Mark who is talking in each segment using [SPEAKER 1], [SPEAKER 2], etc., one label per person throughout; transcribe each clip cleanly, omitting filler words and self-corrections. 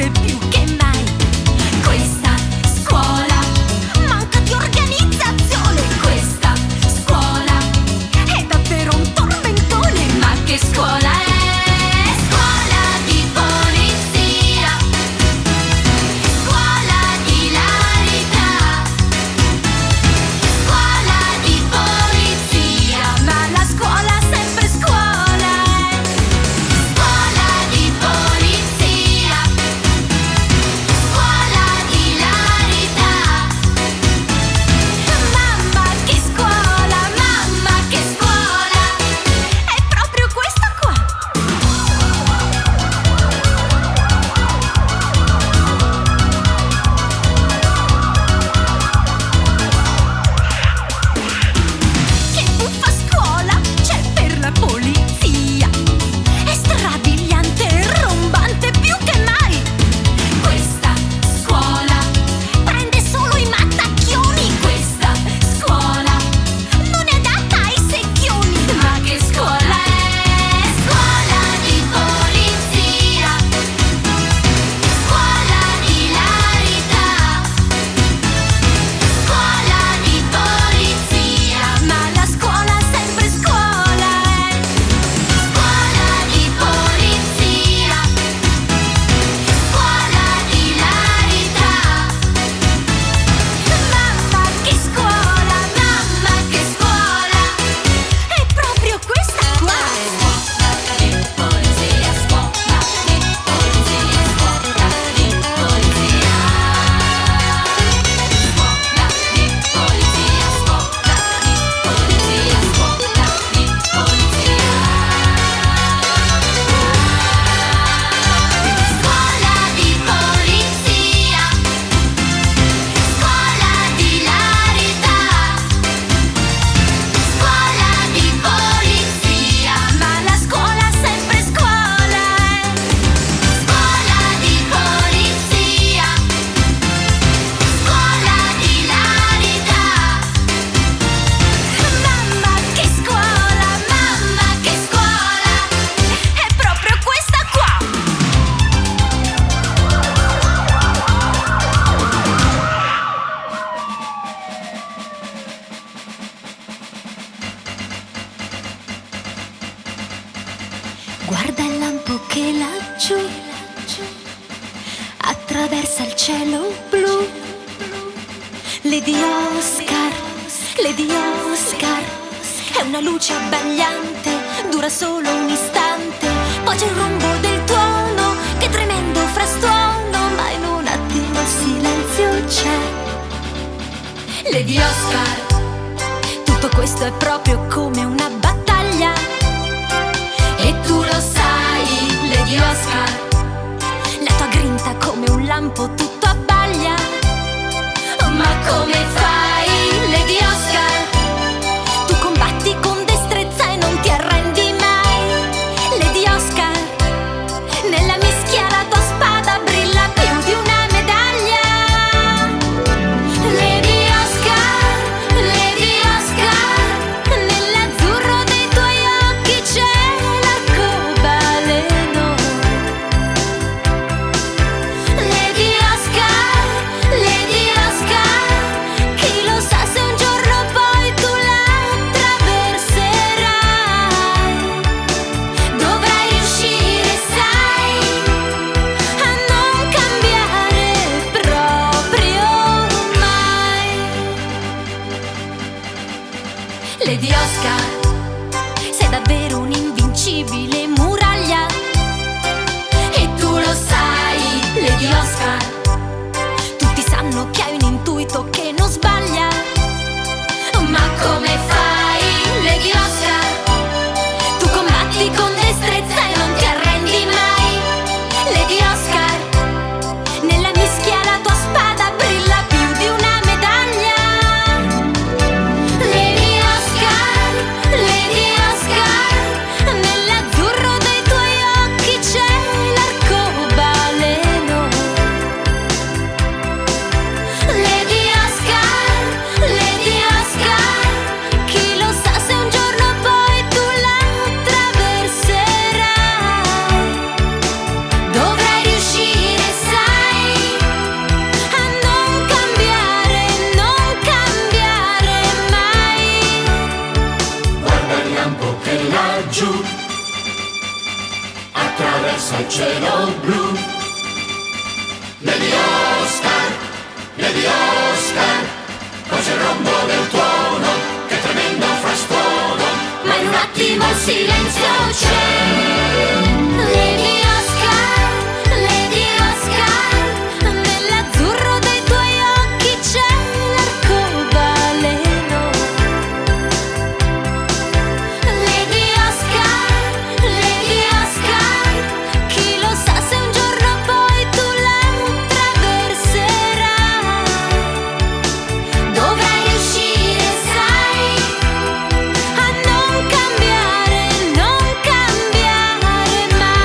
[SPEAKER 1] risponde più che mai. Questa scuola manca di organizzazione. Questa scuola è davvero un tormentone. Ma che scuola è? Scuola di polizia, scuola di ilarità, scuola di polizia. Ma la scuola sempre scuola è. Scuola di polizia, scuola di ilarità. Mamma che scuola, mamma che scuola. È proprio questa qua. Che buffa scuola c'è per la polizia. È strabiliante e rombante più che mai. Questa scuola prende solo i mattacchioni. Questa scuola non è adatta ai secchioni. Ma che scuola è? Scuola di polizia, scuola di ilarità, scuola di polizia. Ma la scuola sempre scuola è. Scuola di polizia, scuola di ilarità. Mamma che scuola, mamma che scuola. È proprio questa qua. Scuola di polizia, scuola di polizia, scuola di polizia. Scuola di polizia, scuola di polizia, scuola di polizia. Scuola di polizia, scuola di ilarità, scuola di polizia. Ma la scuola sempre scuola è. Scuola di polizia, scuola di ilarità. Mamma che scuola, mamma che scuola. È proprio questa qua. Guarda il lampo che laggiù attraversa il cielo blu. Lady Oscar, Lady Oscar, è una luce abbagliante, dura solo un istante. Poi c'è il rombo del tuono, che tremendo frastuono, ma in un attimo il silenzio c'è. Lady Oscar, tutto questo è proprio come una battaglia. E tu lo sai, Lady Oscar, la tua grinta come un lampo tutto abbaglia. Ma come fai, Lady Oscar? Tu combatti con destrezza e non ti arrendi mai. Lady Oscar, nella mischia la tua spada brilla più di una medaglia. Lady Oscar, Lady Oscar, nell'azzurro dei tuoi occhi c'è l'arcobaleno. Lady Oscar, Lady Oscar, silenzio c'è. Lady Oscar, Lady Oscar, nell'azzurro dei tuoi occhi c'è l'arcobaleno. Lady Oscar, Lady Oscar, chi lo sa se un giorno poi tu la attraverserai. Dovrai riuscire, sai, a non cambiare mai.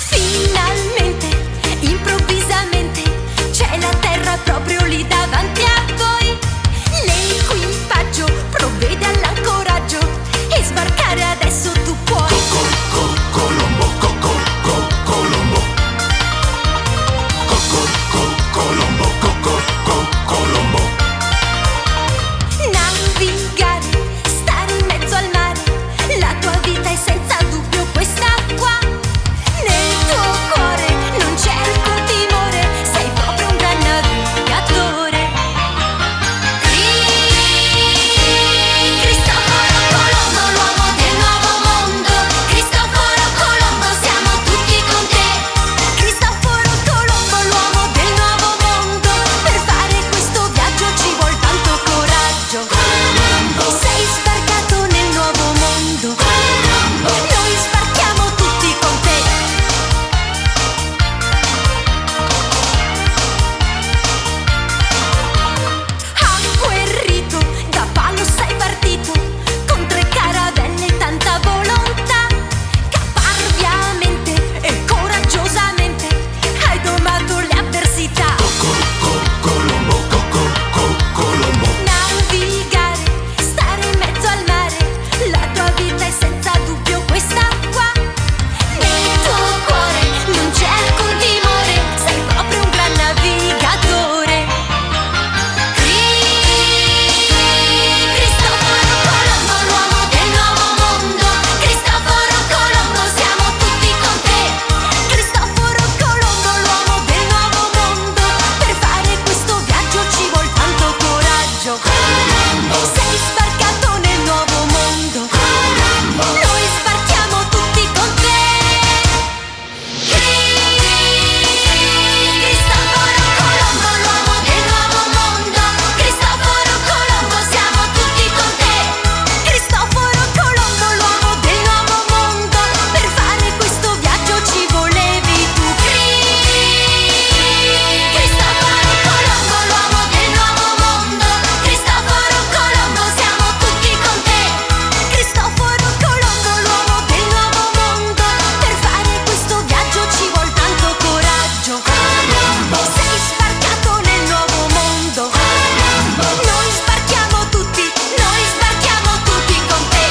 [SPEAKER 1] Finalmente, improvvisamente, c'è la terra proprio lì davanti a voi. L'equipaggio provvede all'ancoraggio e sbarcare adesso tu puoi.
[SPEAKER 2] Colombo, Colombo. Colombo.
[SPEAKER 1] Navigare, stare in mezzo al mare, la tua vita è senza dubbio quest'acqua. Nel tuo cuore non c'è alcun timore, sei proprio un gran navigatore. Cristoforo Colombo, l'uomo del nuovo mondo. Cristoforo Colombo, siamo tutti con te. Cristoforo Colombo, l'uomo del nuovo mondo. Per fare questo viaggio ci vuol tanto coraggio. Sei sbarcato nel nuovo mondo. Noi sbarchiamo tutti con te. Agguerrito, da palo sei partito, con 3 caravelle e tanta volontà. Caparbiamente e coraggiosamente hai domato le avversità.
[SPEAKER 2] Colombo.
[SPEAKER 1] Navigare, stare in mezzo al mare, la tua vita è senza dubbio quest'acqua. Nel tuo cuore non c'è alcun timore, sei proprio un gran navigatore. Cristoforo Colombo, l'uomo del nuovo mondo. Cristoforo Colombo, siamo tutti con te. Cristoforo Colombo, l'uomo del nuovo mondo. Per fare questo viaggio ci vuol tanto coraggio. Sei sbarcato nel nuovo mondo. Noi sbarchiamo tutti con te. Cristoforo Colombo, l'uomo del nuovo mondo. Cristoforo Colombo, siamo tutti con te. Cristoforo Colombo, l'uomo del nuovo mondo. Per fare questo viaggio ci volevi tu. Cristoforo Colombo, l'uomo del nuovo mondo. Cristoforo Colombo, siamo tutti con te. Cristoforo Colombo, l'uomo del nuovo mondo. Per fare questo viaggio ci vuol tanto coraggio. Sei sbarcato nel nuovo mondo. Noi sbarchiamo tutti con te.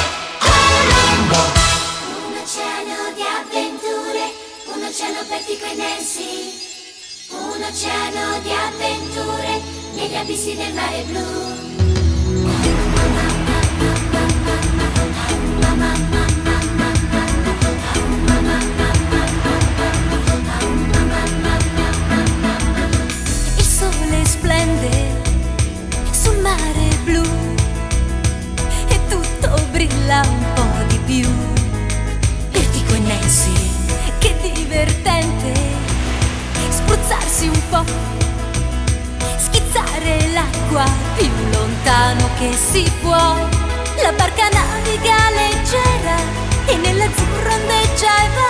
[SPEAKER 1] Un oceano di avventure, un oceano per Tico e Nancy. Un oceano di avventure negli abissi del mare blu. Il sole splende sul mare blu e tutto brilla un po' di più. Per Tico e Nancy, che divertente spruzzarsi un po', schizzare l'acqua più lontano che si può. La barca naviga leggera e nell'azzurro ondeggia e va,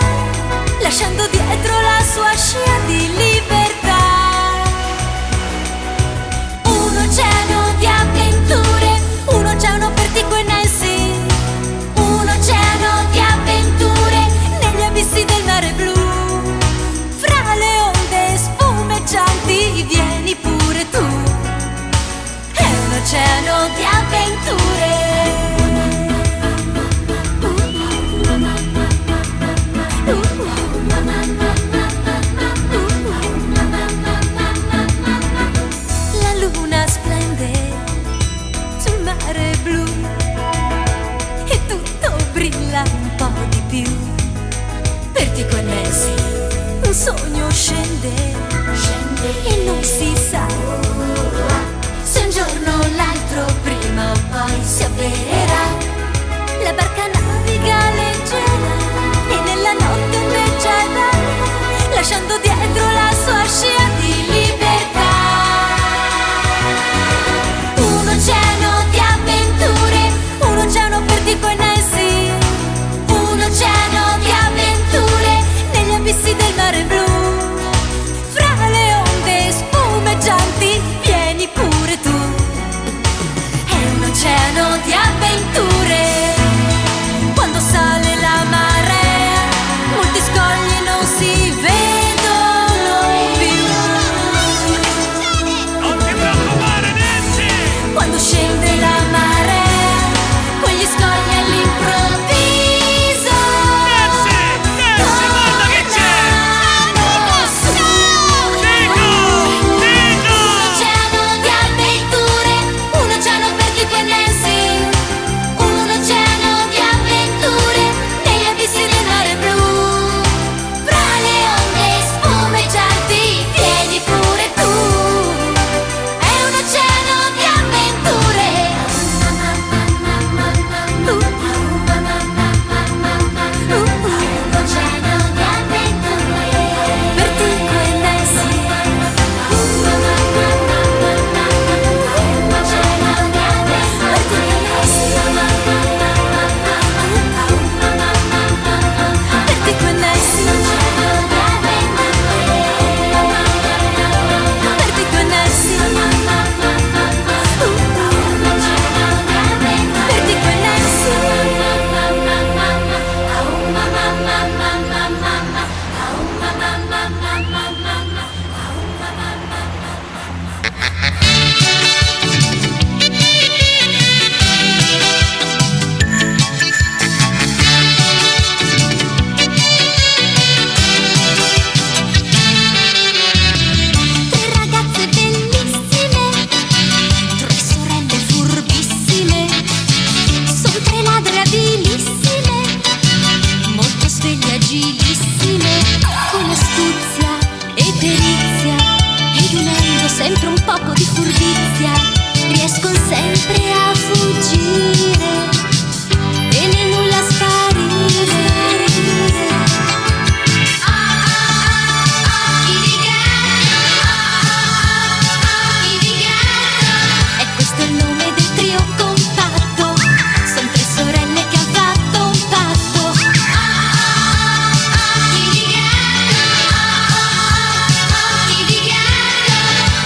[SPEAKER 1] lasciando dietro la sua scia di libertà. Un oceano di avventure, un oceano per Tico e Nancy. Un oceano di avventure negli abissi del mare blu. Fra le onde, spume più. Vertigo e Nancy, un sogno scende e non si sa se un giorno o l'altro prima o poi si avvererà. La barca naviga leggera e nella notte ondeggerà, lasciando dietro la sua scia di libertà. Un oceano di avventure, un oceano per Dico e Nancy, un oceano di avventure negli abissi del mare blu. Fra le onde spumeggianti vieni pure tu. È un oceano di avventure. Quando sale la marea, molti scogli non si vedono più.
[SPEAKER 3] Non ti preoccupare, Nancy!
[SPEAKER 1] Quando scende la marea, quegli scogli all'improvviso
[SPEAKER 3] Guarda che c'è!
[SPEAKER 1] tornano su.
[SPEAKER 3] Dico!
[SPEAKER 1] Un oceano di avventure, un oceano per Dico e Nancy, un oceano di avventure negli abissi del mare blu. Fra le onde spumeggianti vieni pure tu. È un oceano di avventure. Un oceano di avventure per Dico e Nancy. Un oceano di avventure per Dico e Nancy. Per Dico e Nancy. Per Dico e Nancy. Per Dico e Tre ragazze bellissime, tre sorelle furbissime, son tre ladre abilissime, molto sveglie agilissime, con astuzia e perizia, ed unendo sempre un poco di furbizia, riescono sempre a fuggire e nel nulla sparire. E questo è il nome del trio compatto. Son tre sorelle che han fatto un patto.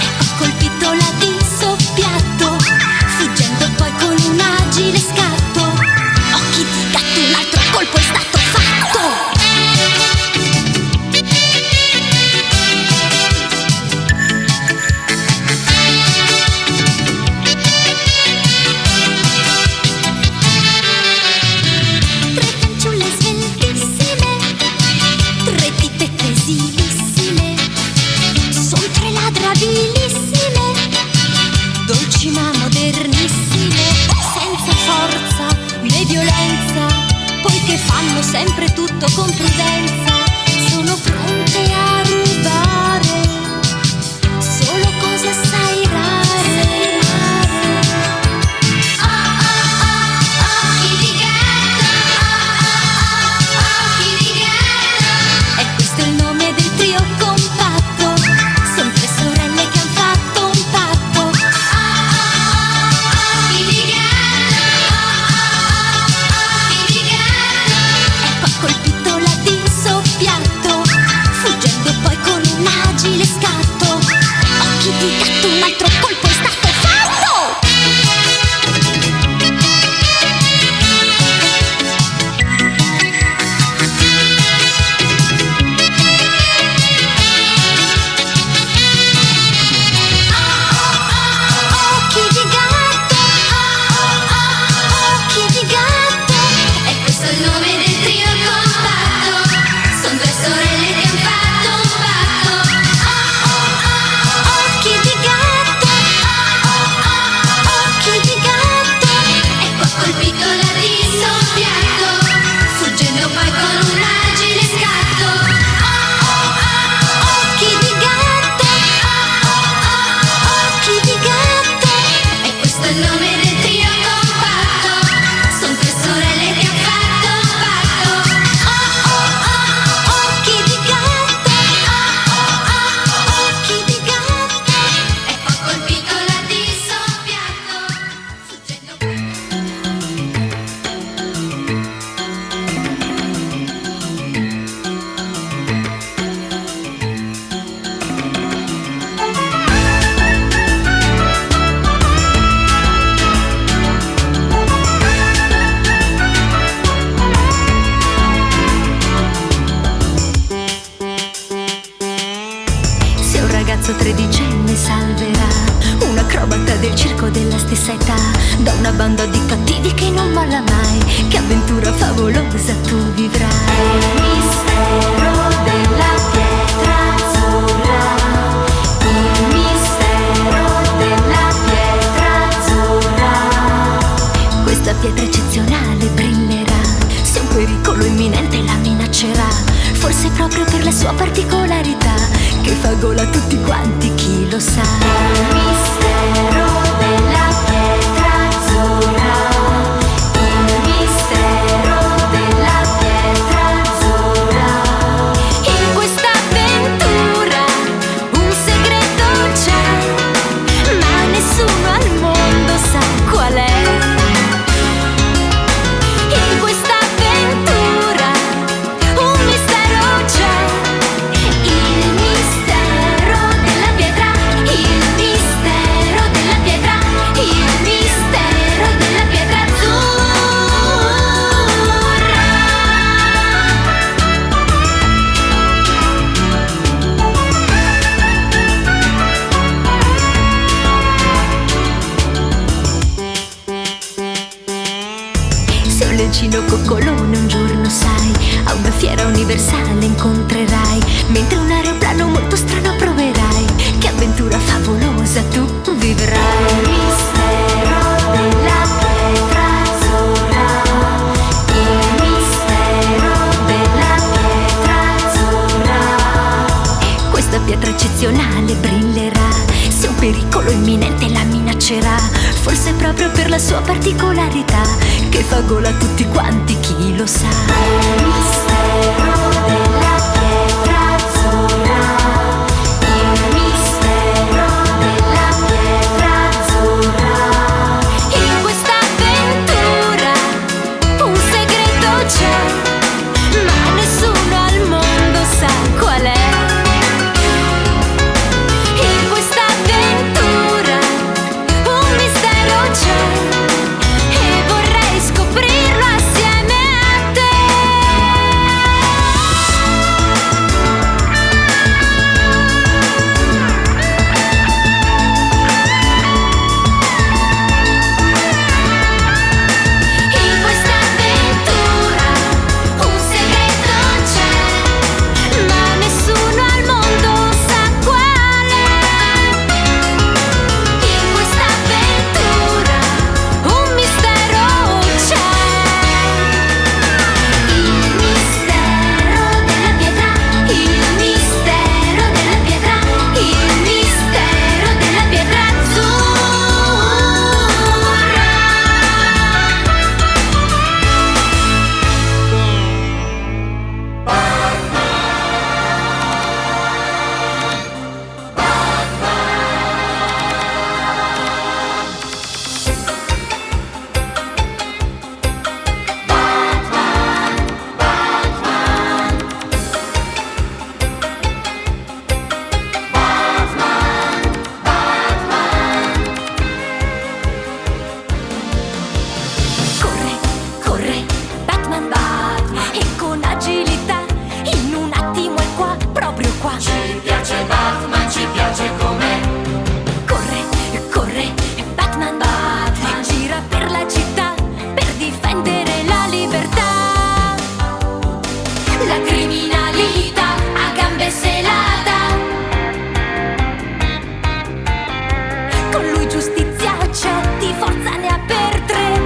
[SPEAKER 1] E ho colpito la di soppiatto, fuggendo poi con un agile scatto. Occhi di gatto, un altro colpo è stato fatto. Tre fanciulle sveltissime, tre tipette esilissime, son tre ladre abilissime, dolci ma modernissime, senza forza né violenza, poiché fanno sempre tutto con prudenza, sono pronte a rubare solo cose assai rare. E questo è il nome del trio compatto. Son tre sorelle che han fatto un patto. E poi ho colpito la di soppiatto, banda di cattivi che non molla mai. Che avventura favolosa tu vivrai. Il mistero della pietra azzurra, il mistero della pietra azzurra. Questa pietra eccezionale brillerà, se un pericolo imminente la minaccerà, forse proprio per la sua particolarità, che fa gola a tutti quanti, chi lo sa. Il mistero della pietra azzurra, il mistero della pietra azzurra. In questa avventura un segreto c'è, ma nessuno al mondo sa qual è. In questa avventura un mistero c'è, il mistero della pietra, il mistero della pietra, il mistero della pietra azzurra. Se un leoncino coccolone un giorno sai, a una fiera universale incontrerai, mentre un aeroplano molto strano proverai, che avventura favolosa tu vivrai. Il mistero della pietra azzurra, il mistero della pietra azzurra. Questa pietra eccezionale brillerà, se un pericolo imminente la minaccerà, forse proprio per la sua particolarità, che fa gola a tutti quanti, chi lo sa. Il mistero della pietra azzurra, il mistero della pietra azzurra. In questa avventura un segreto c'è, ma nessuno al mondo sa qual è. In questa avventura un mistero c'è, e vorrei scoprirlo assieme a te. In questa avventura un segreto c'è, ma nessuno al mondo sa qual è. In questa avventura un mistero c'è, il mistero della pietra, il mistero della pietra, il mistero della pietra azzurra. Corre, corre, Batman va, e con agilità in un attimo è qua, proprio qua.
[SPEAKER 2] Ci piace Batman, ci piace com'è.
[SPEAKER 1] Corre, corre, Batman va, e gira per la città per difendere la libertà. La criminalità a gambe se la dà, con lui giustizia c'è, di forza ne ha per tre.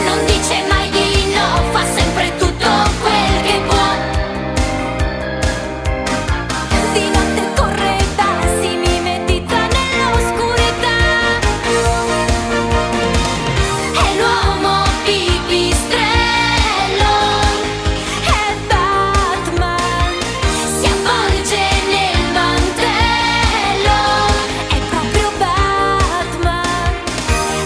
[SPEAKER 1] Non dice mai di no, fa sempre tutto quel che può. Di notte corre da, si mimetizza nell'oscurità. È l'uomo pipistrello, è Batman, si avvolge nel mantello, è proprio Batman.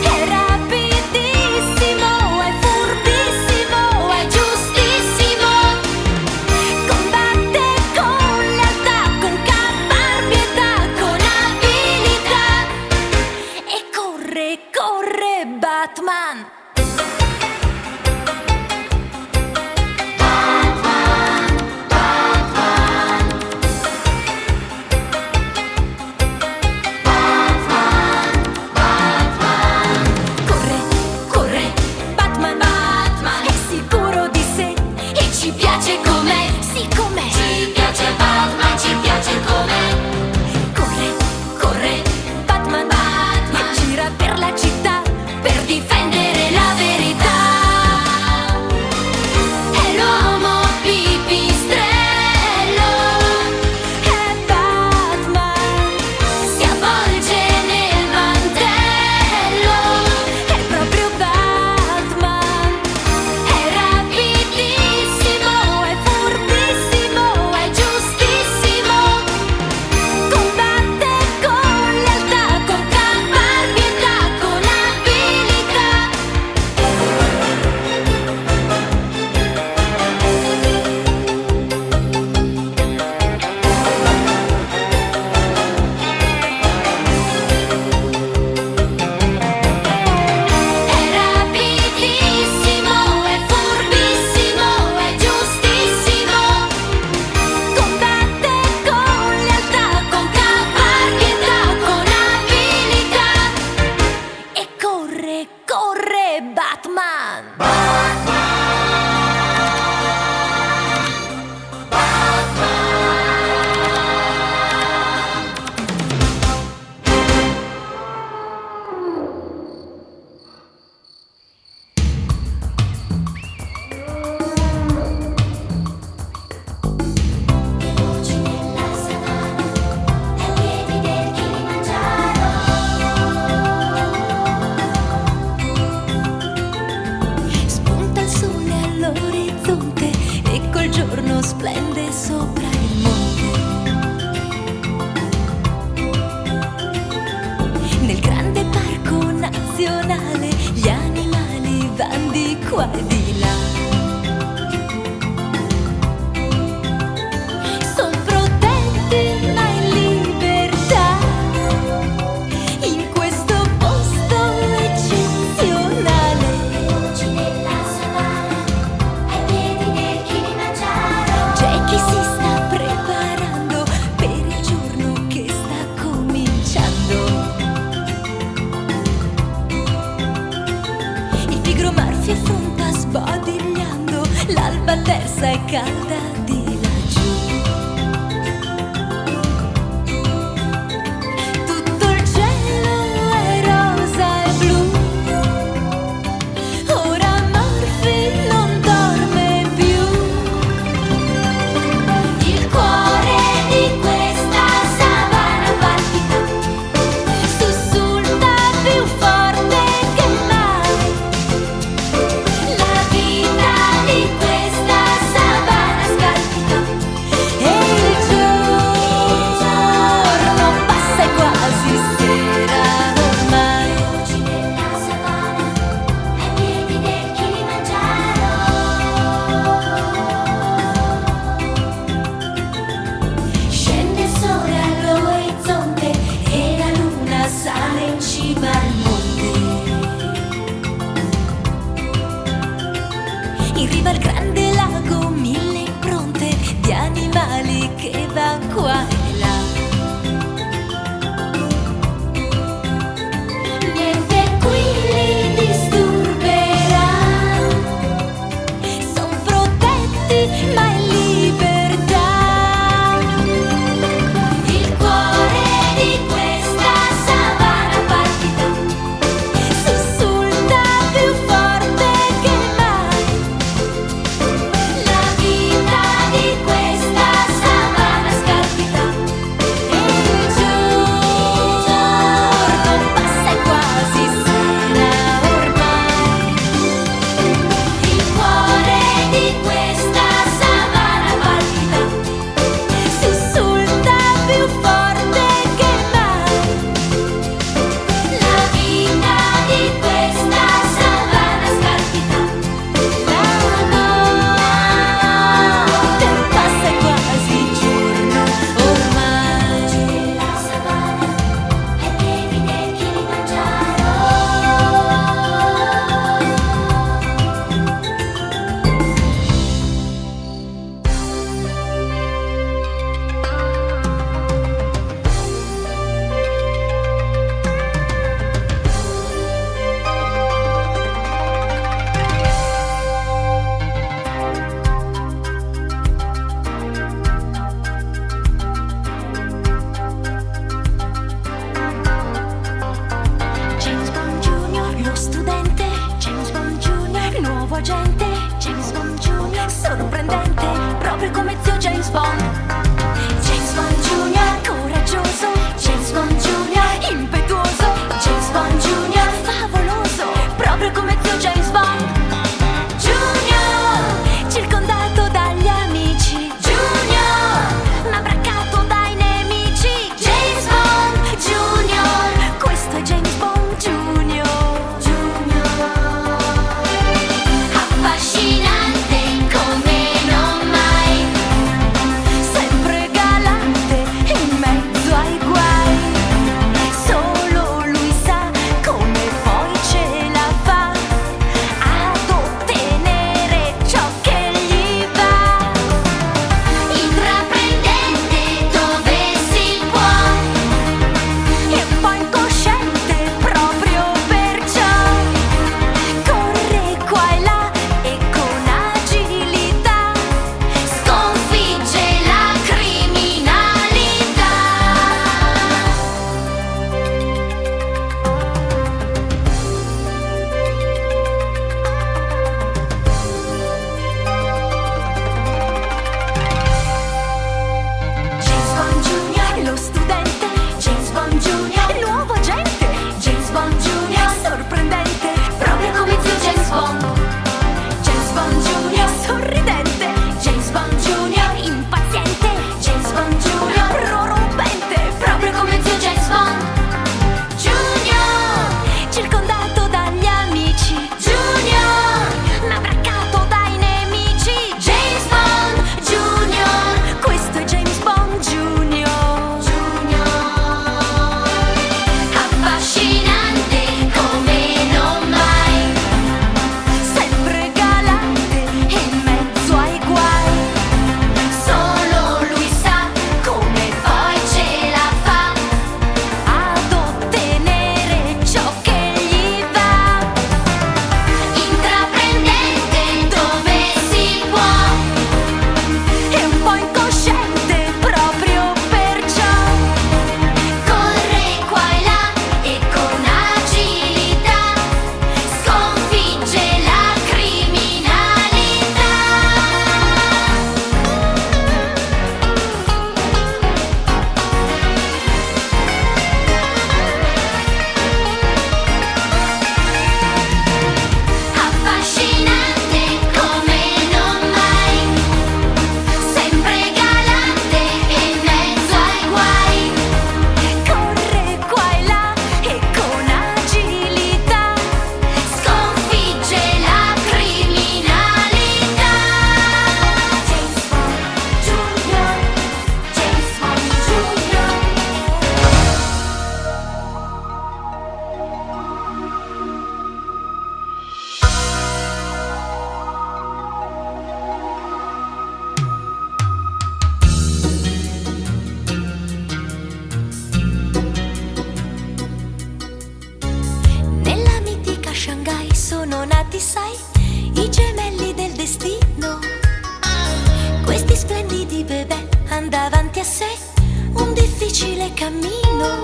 [SPEAKER 1] È rapidissimo, è furbissimo, è giustissimo, combatte con lealtà, con caparbietà, con abilità, e corre, corre Batman. calda di laggiù. Tutto il cielo è rosa e blu. Ora Murphy non dorme più. Il cuore di questa savana palpita, sussulta più forte che mai. La vita di questa savana scalpita e il giorno passa e quasi sera ormai. Oggi nella savana ai piedi del Kilimangiaro scende il sole all'orizzonte e la luna sale in cima al monte. In riva al grande lago mille impronte di animali che van qua e là. Niente qui li disturberà. Son protetti ma in libertà. Il cuore di questa savana palpita, sussulta più forte che mai. La vita di questa savana scalpita e il giorno passa e quasi sera ormai. Il cuore di questa savana palpita, sussulta più forte che mai. La vita di questa savana scalpita, la notte passa e quasi giorno ormai. La savana ai piedi del Kilimangiaro. James Bond Jr., lo studente. James Bond Jr., nuovo agente. James Bond Jr., sorprendente, proprio come zio James Bond. James Bond Jr., coraggioso. James Bond Jr., impetuoso. James Bond Jr., favoloso, proprio come zio James Bond. Junior, circondato dagli amici. Junior, ma braccato dai nemici. James Bond Junior, questo è James Bond Junior. Affascinante come non mai. trovati, sai, i gemelli del destino. Questi splendidi bebè han davanti a sé un difficile cammino.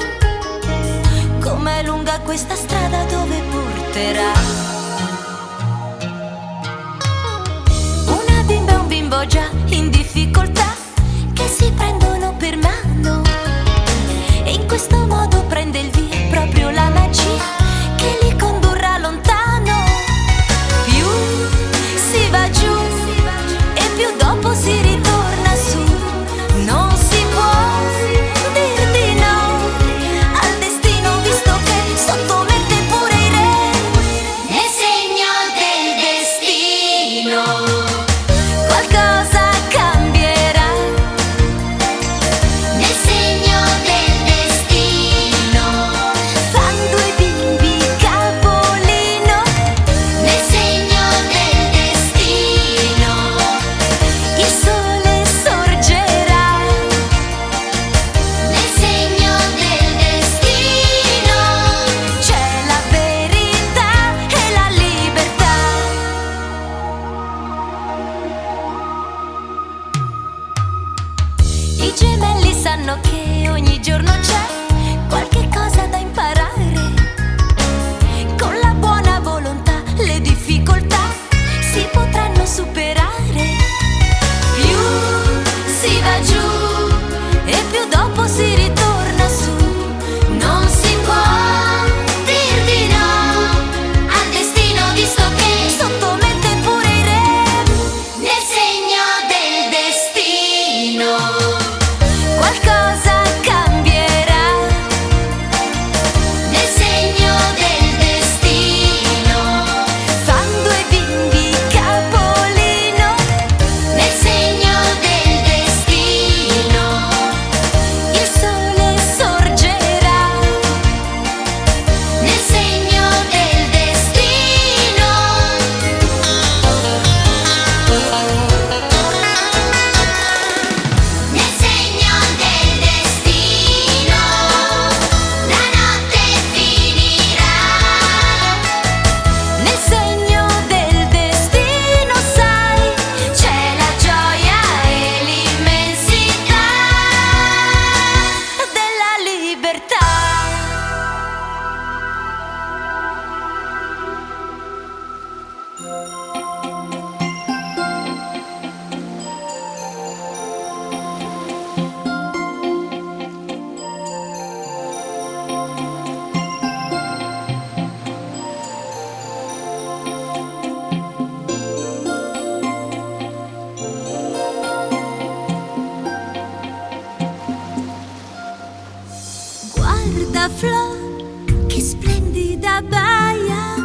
[SPEAKER 1] Com'è lunga questa strada, dove porterà? Una bimba e un bimbo già in difficoltà, che si prendono per mano, e in questo modo prende il via proprio la magia che li condurrà lontano. Più si va giù e più dopo si ritorna su. Non si può dir di no al destino, visto che sottomette pure i re. Nel segno del destino qualcosa cambierà. Nel segno del destino fan due bimbi capolino. Nel segno del destino il sole sorgerà. Nel segno del destino c'è la verità e la libertà. I gemelli sanno che ogni giorno c'è qualche cosa da imparare. Con la buona volontà le difficoltà si potranno superare. Più si va giù e più dopo si ritorna su. Non si può dir di no al destino, visto che sottomette pure i re. Nel segno del destino qualcosa cambierà. Nel segno del destino fan due bimbi capolino. Nel segno del destino il sole sorgerà. Nel segno del destino. Nel segno del destino la notte finirà. Nel segno del destino, sai, c'è la gioia e l'immensità della libertà. Guarda Flo, che splendida baia,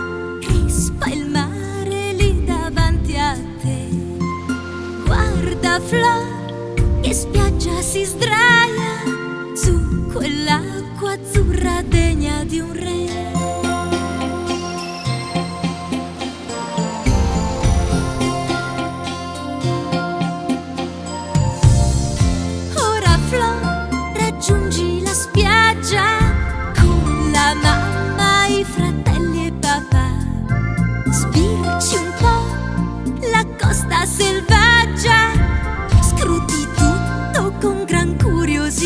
[SPEAKER 1] crispa il mare lì davanti a te. Guarda Flo, che spiaggia si sdraia su quell'acqua azzurra degna di un re. Ora Flo, raggiungi la spiaggia con la mamma, i fratelli e papà. Spirci un po' la costa selvaggia, scruti tutto con gran curiosità.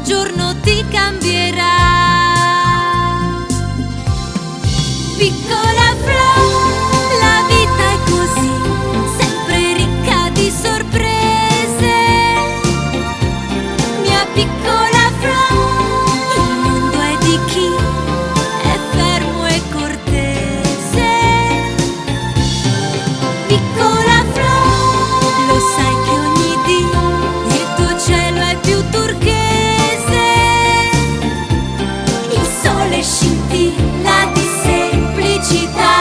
[SPEAKER 1] giorno ti cambierà. Piccola Flo, la vita è così, sempre ricca di sorprese. Mia piccola Flo, il mondo è di chi è fermo e cortese. Piccola Flo, lo sai che ogni dì il tuo cielo è più turchese. Il sole scintilla di semplicità.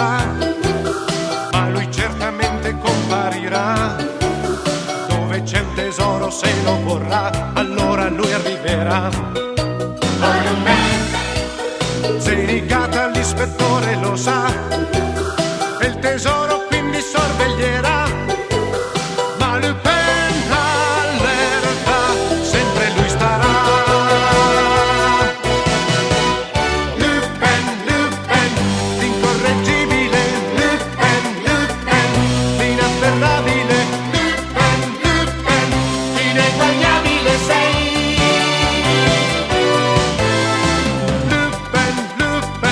[SPEAKER 4] sa, ma lui certamente comparirà. Dove c'è un tesoro, se lo vorrà, allora lui arriverà. Zenigata l'ispettore lo sa, e il tesoro quindi sorveglierà. Ma Lupin allerta, sempre lui starà. Lupin, Lupin, l'incorreggibile. Lupin, Lupin, l'inafferrabile. Lupin, Lupin, l'ineguagliabile sei. Lupin, Lupin,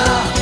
[SPEAKER 5] vita.